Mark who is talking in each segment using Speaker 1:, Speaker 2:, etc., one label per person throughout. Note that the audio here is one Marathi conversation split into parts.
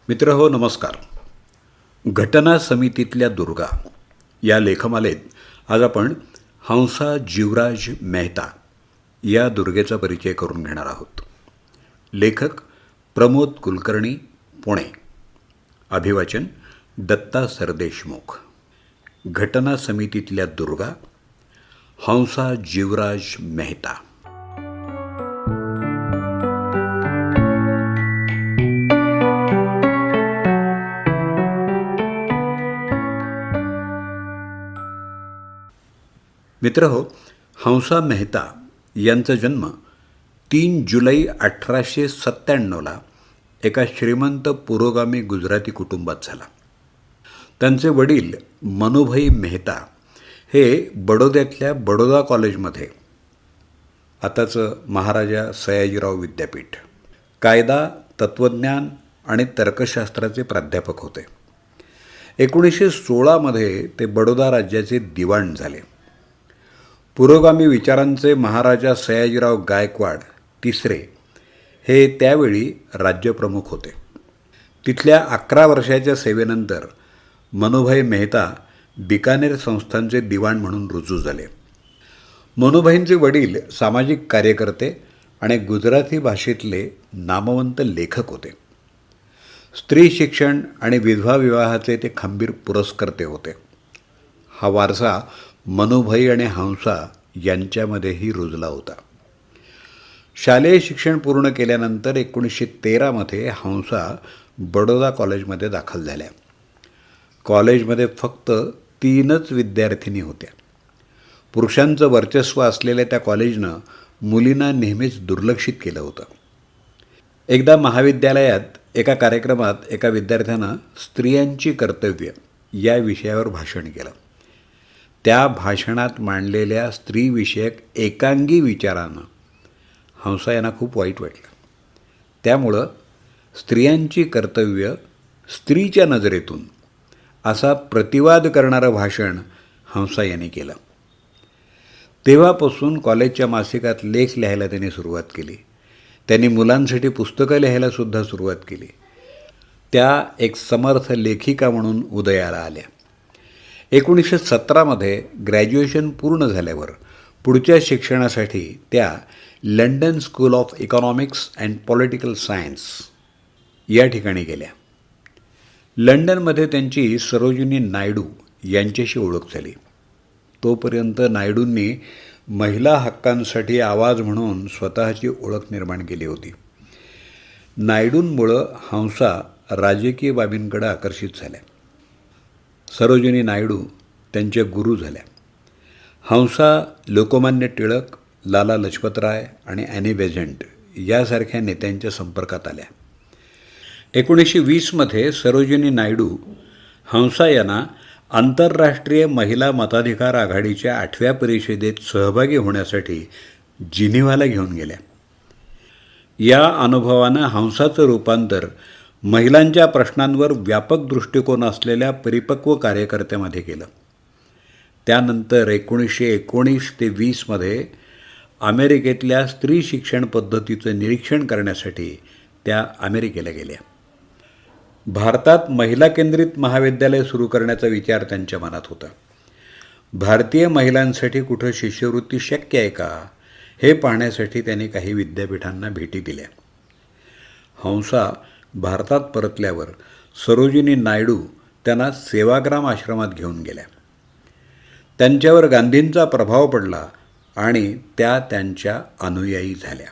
Speaker 1: मित्रहो नमस्कार. घटना समितीतल्या दुर्गा या लेखमालेत आज आपण हंसा जीवराज मेहता या दुर्गेचा परिचय करून घेणार आहोत. लेखक प्रमोद कुलकर्णी, पुणे. अभिवाचन दत्ता सरदेशमुख. घटना समितीतल्या दुर्गा हंसा जीवराज मेहता. मित्रहो, हंसा मेहता यांचा जन्म 3 जुलै 1897ला एका श्रीमंत पुरोगामी गुजराती कुटुंबात झाला. त्यांचे वडील मनुभाई मेहता हे बडोद्यातल्या बडोदा कॉलेजमध्ये, आताचं महाराजा सयाजीराव विद्यापीठ, कायदा, तत्त्वज्ञान आणि तर्कशास्त्राचे प्राध्यापक होते. 1916मध्ये ते बडोदा राज्याचे दिवाण झाले. पुरोगामी विचारांचे महाराजा सयाजीराव गायकवाड तिसरे हे त्यावेळी राज्यप्रमुख होते. तिथल्या 11 वर्षाच्या सेवेनंतर मनुभाई मेहता बिकानेर संस्थानचे दिवाण म्हणून रुजू झाले. मनुभाईंचे वडील सामाजिक कार्यकर्ते आणि गुजराती भाषेतले नामवंत लेखक होते. स्त्री शिक्षण आणि विधवा विवाहाचे ते खंबीर पुरस्कर्ते होते. हा वारसा मनुभाई आणि हंसा यांच्यामध्येही रुजला होता. शालेय शिक्षण पूर्ण केल्यानंतर 1913मध्ये हंसा बडोदा कॉलेजमध्ये दाखल झाल्या. कॉलेजमध्ये फक्त 3च विद्यार्थिनी होत्या. पुरुषांचं वर्चस्व असलेल्या त्या कॉलेजनं मुलींना नेहमीच दुर्लक्षित केलं होतं. एकदा महाविद्यालयात एका कार्यक्रमात एका विद्यार्थ्यानं स्त्रियांची कर्तव्य या विषयावर भाषण केलं. त्या भाषणात मांडलेल्या स्त्रीविषयक एकांगी विचारानं हंसा यांना खूप वाईट वाटलं. त्यामुळं स्त्रियांची कर्तव्य स्त्रीच्या नजरेतून असा प्रतिवाद करणारं भाषण हंसा यांनी केलं. तेव्हापासून कॉलेजच्या मासिकात लेख लिहायला त्यांनी सुरुवात केली. त्यांनी मुलांसाठी पुस्तकं लिहायलासुद्धा सुरुवात केली. त्या एक समर्थ लेखिका म्हणून उदयाला आल्या. 1917मध्ये ग्रॅज्युएशन पूर्ण झाल्यावर पुढच्या शिक्षणासाठी त्या London school of economics and political science या ठिकाणी गेल्या. लंडनमध्ये त्यांची सरोजिनी नायडू यांच्याशी ओळख झाली. तोपर्यंत नायडूंनी महिला हक्कांसाठी आवाज म्हणून स्वतःची ओळख निर्माण केली होती. नायडूंमुळं हंसा राजकीय बाबींकडे आकर्षित झाल्या. सरोजिनी नायडू त्यांच्या गुरु झाल्या. हंसा लोकमान्य टिळक, लाला लजपतराय आणि ॲनी बेझंट यासारख्या नेत्यांच्या संपर्कात आल्या. 1920मध्ये सरोजिनी नायडू हंसा यांना आंतरराष्ट्रीय महिला मताधिकार आघाडीच्या 8व्या परिषदेत सहभागी होण्यासाठी जिनिव्हाला घेऊन गेल्या. या अनुभवानं हंसाचं रूपांतर महिलांच्या प्रश्नांवर व्यापक दृष्टिकोन असलेल्या परिपक्व कार्यकर्त्यामध्ये केलं. त्यानंतर 1919 ते 20मध्ये अमेरिकेतल्या स्त्री शिक्षण पद्धतीचं निरीक्षण करण्यासाठी त्या अमेरिकेला गेल्या. भारतात महिला केंद्रित महाविद्यालय सुरू करण्याचा विचार त्यांच्या मनात होता. भारतीय महिलांसाठी कुठं शिष्यवृत्ती शक्य आहे का हे पाहण्यासाठी त्यांनी काही विद्यापीठांना भेटी दिल्या. हंसा भारतात परतल्यावर सरोजिनी नायडू त्यांना सेवाग्राम आश्रमात घेऊन गेल्या. त्यांच्यावर गांधींचा प्रभाव पडला आणि त्या त्यांच्या अनुयायी झाल्या.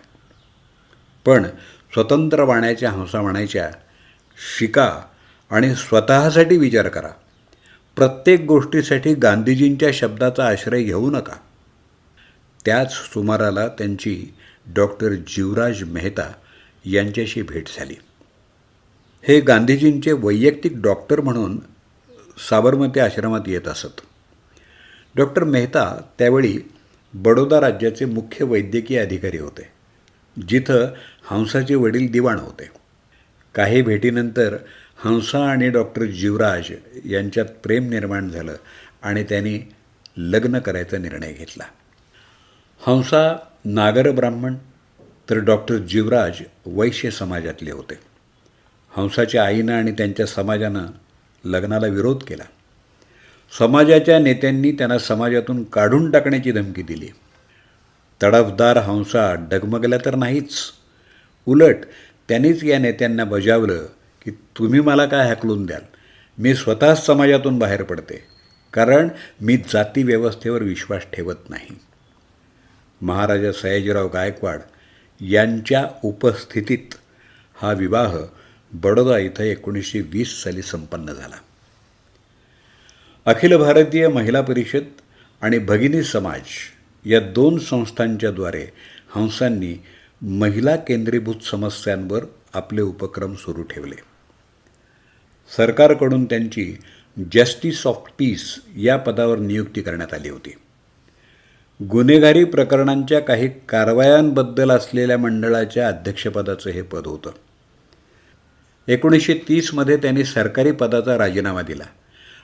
Speaker 1: पण स्वतंत्र वाण्याच्या हंसा म्हणायच्या, शिका आणि स्वतःसाठी विचार करा. प्रत्येक गोष्टीसाठी गांधीजींच्या शब्दाचा आश्रय घेऊ नका. त्याच सुमाराला त्यांची डॉक्टर जीवराज मेहता यांच्याशी भेट झाली. हे गांधीजींचे वैयक्तिक डॉक्टर म्हणून साबरमती आश्रमात येत असत. डॉक्टर मेहता त्यावेळी बडोदा राज्याचे मुख्य वैद्यकीय अधिकारी होते, जिथं हंसाचे वडील दिवाण होते. काही भेटीनंतर हंसा आणि डॉक्टर जीवराज यांच्यात प्रेम निर्माण झालं आणि त्यांनी लग्न करायचा निर्णय घेतला. हंसा नागर ब्राह्मण तर डॉक्टर जीवराज वैश्य समाजातले होते. हंसाच्या आईनं आणि त्यांच्या समाजानं लग्नाला विरोध केला. समाजाच्या नेत्यांनी त्यांना समाजातून काढून टाकण्याची धमकी दिली. तडफदार हंसा डगमगल्या तर नाहीच, उलट त्यांनीच या नेत्यांना बजावलं की तुम्ही मला काय हाकलून द्याल, मी स्वतःच समाजातून बाहेर पडते, कारण मी जातीव्यवस्थेवर विश्वास ठेवत नाही. महाराजा सयाजीराव गायकवाड यांच्या उपस्थितीत हा विवाह बडोदा इथं 1920 साली संपन्न झाला. अखिल भारतीय महिला परिषद आणि भगिनी समाज या 2 संस्थांच्याद्वारे हंसांनी महिला केंद्रीभूत समस्यांवर आपले उपक्रम सुरू ठेवले. सरकारकडून त्यांची जस्टिस ऑफ पीस या पदावर नियुक्ती करण्यात आली होती. गुन्हेगारी प्रकरणांच्या काही कारवायांबद्दल असलेल्या मंडळाच्या अध्यक्षपदाचं हे पद होतं. 1930मध्ये त्यांनी सरकारी पदाचा राजीनामा दिला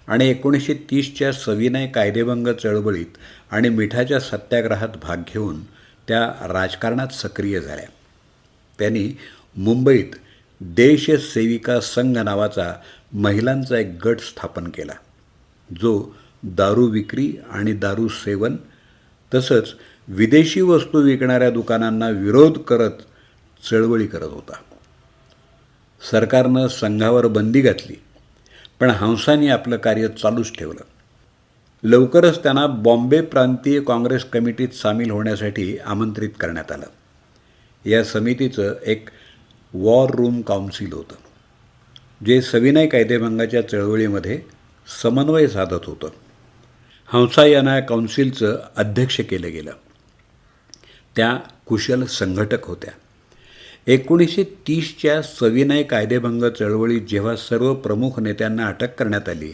Speaker 1: आणि 1930च्या सविनय कायदेभंग चळवळीत आणि मिठाच्या सत्याग्रहात भाग घेऊन त्या राजकारणात सक्रिय झाल्या. त्यांनी मुंबईत देशसेविका संघ नावाचा महिलांचा एक गट स्थापन केला, जो दारू विक्री आणि दारू सेवन तसंच विदेशी वस्तू विकणाऱ्या दुकानांना विरोध करत चळवळी करत होता. सरकारनं संघावर बंदी घातली, पण हंसांनी आपलं कार्य चालूच ठेवलं. लवकरच त्यांना बॉम्बे प्रांतीय काँग्रेस कमिटीत सामील होण्यासाठी आमंत्रित करण्यात आलं. या समितीचं एक वॉर रूम काउन्सिल होतं, जे सविनय कायदेभंगाच्या चळवळीमध्ये समन्वय साधत होतं. हंसा यांना या काउन्सिलचं अध्यक्ष केलं गेलं. त्या कुशल संघटक होत्या. 1930च्या सविनय कायदेभंग चळवळीत जेव्हा सर्व प्रमुख नेत्यांना अटक करण्यात आली,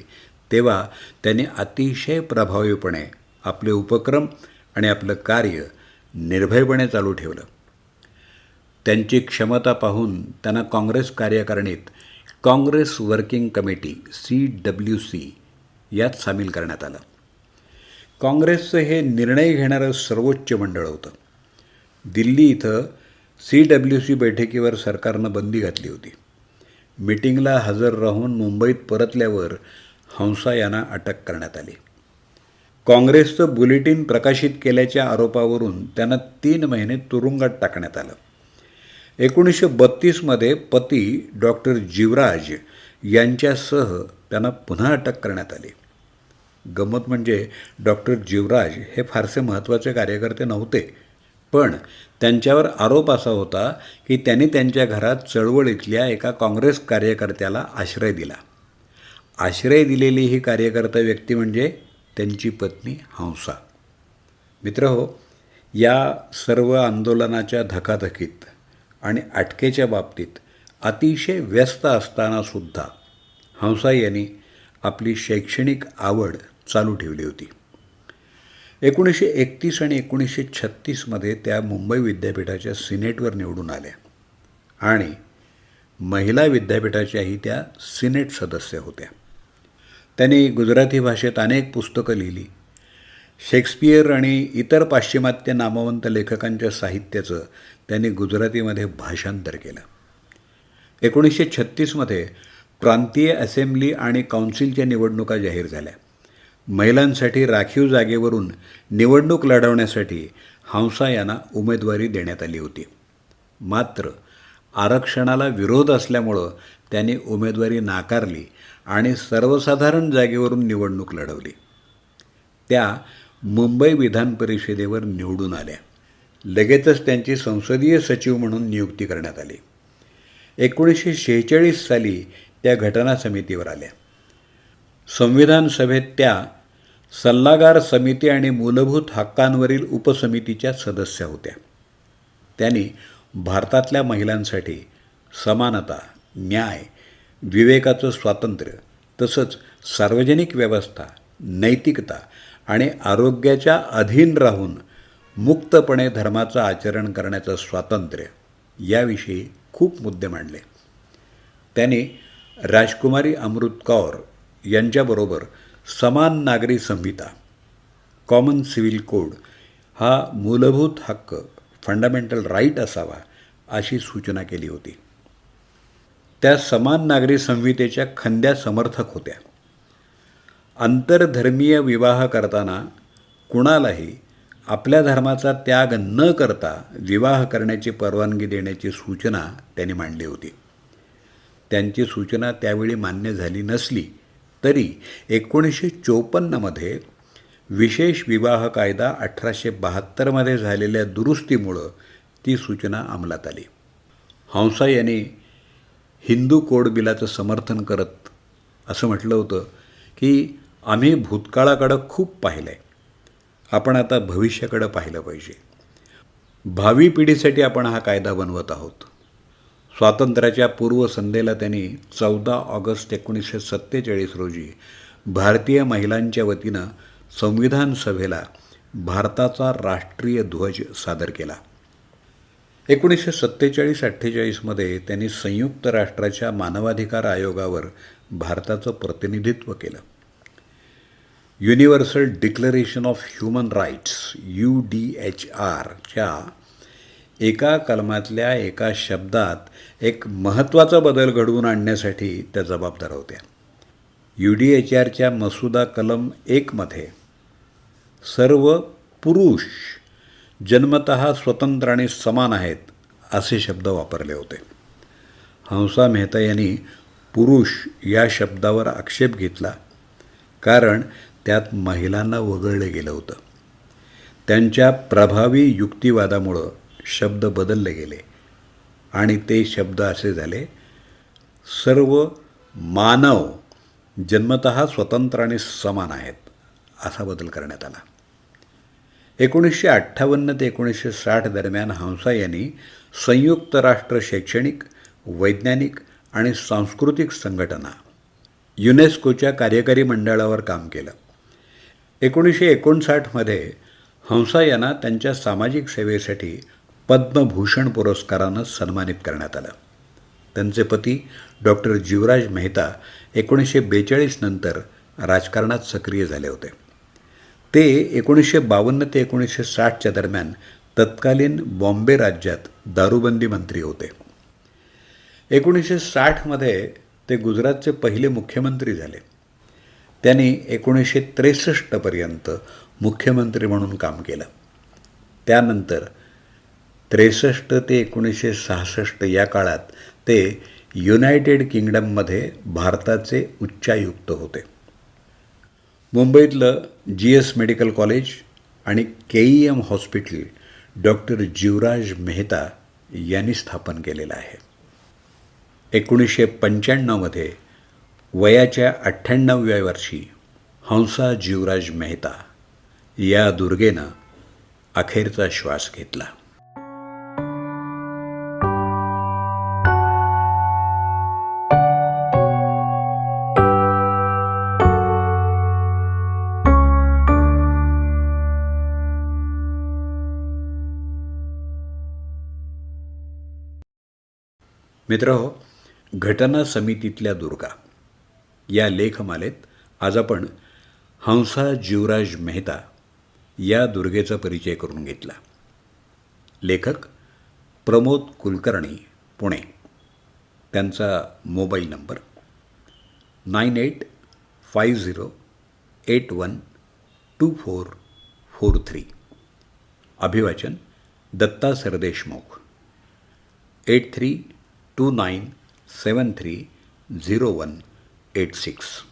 Speaker 1: तेव्हा त्यांनी अतिशय प्रभावीपणे आपले उपक्रम आणि आपलं कार्य निर्भयपणे चालू ठेवलं. त्यांची क्षमता पाहून त्यांना काँग्रेस कार्यकारिणीत काँग्रेस वर्किंग कमिटी CWC यात सामील करण्यात आलं. काँग्रेसचं हे निर्णय घेणारं सर्वोच्च मंडळ होतं. दिल्ली इथं CWC बैठकीवर सरकारनं बंदी घातली होती. मीटिंगला हजर राहून मुंबईत परतल्यावर हंसा यांना अटक करण्यात आली. काँग्रेसचं बुलेटिन प्रकाशित केल्याच्या आरोपावरून त्यांना 3 महिने तुरुंगात टाकण्यात आलं. 1932मध्ये पती डॉक्टर जीवराज यांच्यासह त्यांना पुन्हा अटक करण्यात आली. गंमत म्हणजे डॉक्टर जीवराज हे फारसे महत्त्वाचे कार्यकर्ते नव्हते, पण त्यांच्यावर आरोप असा होता की त्यांनी त्यांच्या घरात चळवळीतल्या एका काँग्रेस कार्यकर्त्याला आश्रय दिला. आश्रय दिलेली ही कार्यकर्ता व्यक्ती म्हणजे त्यांची पत्नी हंसा. मित्रहो, या सर्व आंदोलनाच्या धकाधकीत आणि अटकेच्या बाबतीत अतिशय व्यस्त असतानासुद्धा हंसा यांनी आपली शैक्षणिक आवड चालू ठेवली होती. 1931 आणि 1936मध्ये त्या मुंबई विद्यापीठाच्या सिनेटवर निवडून आल्या आणि महिला विद्यापीठाच्याही त्या सिनेट सदस्य होत्या. त्यांनी गुजराती भाषेत अनेक पुस्तकं लिहिली. शेक्सपियर आणि इतर पाश्चिमात्य नामवंत लेखकांच्या साहित्याचं त्यांनी गुजरातीमध्ये भाषांतर केलं. 1936मध्ये प्रांतीय असेंब्ली आणि काउन्सिलच्या निवडणुका जाहीर झाल्या. महिलांसाठी राखीव जागेवरून निवडणूक लढवण्यासाठी हंसा यांना उमेदवारी देण्यात आली होती. मात्र आरक्षणाला विरोध असल्यामुळं त्यांनी उमेदवारी नाकारली आणि सर्वसाधारण जागेवरून निवडणूक लढवली. त्या मुंबई विधान परिषदेवर निवडून आल्या. लगेचच त्यांची संसदीय सचिव म्हणून नियुक्ती करण्यात आली. 1946 साली त्या घटना समितीवर आल्या. संविधान सभेत त्या सल्लागार समिती आणि मूलभूत हक्कांवरील उपसमितीच्या सदस्य होत्या. त्यांनी भारतातल्या महिलांसाठी समानता, न्याय, विवेकाचं स्वातंत्र्य तसंच सार्वजनिक व्यवस्था, नैतिकता आणि आरोग्याच्या अधीन राहून मुक्तपणे धर्माचं आचरण करण्याचं स्वातंत्र्य याविषयी खूप मुद्दे मांडले. त्यांनी राजकुमारी अमृत कौर यांच्याबरोबर समान नागरी संहिता, कॉमन सिव्हिल कोड हा मूलभूत हक्क, फंडामेंटल राईट असावा अशी सूचना केली होती. त्या समान नागरी संहितेच्या खंद्या समर्थक होत्या. आंतरधर्मीय विवाह करताना कुणालाही आपल्या धर्माचा त्याग न करता विवाह करण्याची परवानगी देण्याची सूचना त्यांनी मांडली होती. त्यांची सूचना त्यावेळी मान्य झाली नसली तरी 1954मध्ये विशेष विवाह कायदा 1872मध्ये झालेल्या दुरुस्तीमुळं ती सूचना अंमलात आली. हंसा यांनी हिंदू कोड बिलाचं समर्थन करत असं म्हटलं होतं की आम्ही भूतकाळाकडं खूप पाहिलं आहे, आपण आता भविष्याकडं पाहिलं पाहिजे. भावी पिढीसाठी आपण हा कायदा बनवत आहोत. स्वातंत्र्याच्या पूर्वसंध्येला त्यांनी 14 ऑगस्ट 1947 रोजी भारतीय महिलांच्या वतीनं संविधान सभेला भारताचा राष्ट्रीय ध्वज सादर केला. 1947-48मध्ये त्यांनी संयुक्त राष्ट्राच्या मानवाधिकार आयोगावर भारताचं प्रतिनिधित्व केलं. Universal declaration of human rights UDHRच्या एका कलमातल्या एका शब्दात एक महत्त्वाचा बदल घडवून आणण्यासाठी त्या जबाबदार होत्या. UDHRच्या मसुदा कलम 1मध्ये सर्व पुरुष जन्मतः स्वतंत्र आणि समान आहेत असे शब्द वापरले होते. हंसा मेहता यांनी पुरुष या शब्दावर आक्षेप घेतला कारण त्यात महिलांना वगळलं गेलं होतं. त्यांच्या प्रभावी युक्तिवादामुळं शब्द बदलले गेले आणि ते शब्द असे झाले, सर्व मानव जन्मतः स्वतंत्र आणि समान आहेत, असा बदल करण्यात आला. 1958 ते 1960 दरम्यान हंसा यांनी संयुक्त राष्ट्र शैक्षणिक, वैज्ञानिक आणि सांस्कृतिक संघटना युनेस्कोच्या कार्यकारी मंडळावर काम केलं. 1959मध्ये हंसा यांना त्यांच्या सामाजिक सेवेसाठी पद्मभूषण पुरस्कारानं सन्मानित करण्यात आलं. त्यांचे पती डॉक्टर जीवराज मेहता 1942 नंतर राजकारणात सक्रिय झाले होते. ते 1952 ते 1960च्या दरम्यान तत्कालीन बॉम्बे राज्यात दारूबंदी मंत्री होते. 1960मध्ये ते गुजरातचे पहिले मुख्यमंत्री झाले. त्यांनी 1963पर्यंत मुख्यमंत्री म्हणून काम केलं. त्यानंतर 63 ते 1966 या काळात ते युनायटेड किंगडममध्ये भारताचे उच्चायुक्त होते. मुंबईतलं GS मेडिकल कॉलेज आणि KEM hospital doctor Jivraj Mehta यांनी स्थापन केलेलं आहे. 1995मध्ये वयाच्या 98व्या वर्षी हंसा जीवराज मेहता या दुर्गेनं अखेरचा श्वास घेतला. मित्रहो, घटना समितीतल्या दुर्गा या लेखमालेत आज आपण हंसा जीवराज मेहता या दुर्गेचा परिचय करून घेतला. लेखक प्रमोद कुलकर्णी, पुणे. त्यांचा मोबाईल नंबर 9850812443. अभिवाचन दत्ता सरदेशमुख. 8329730186.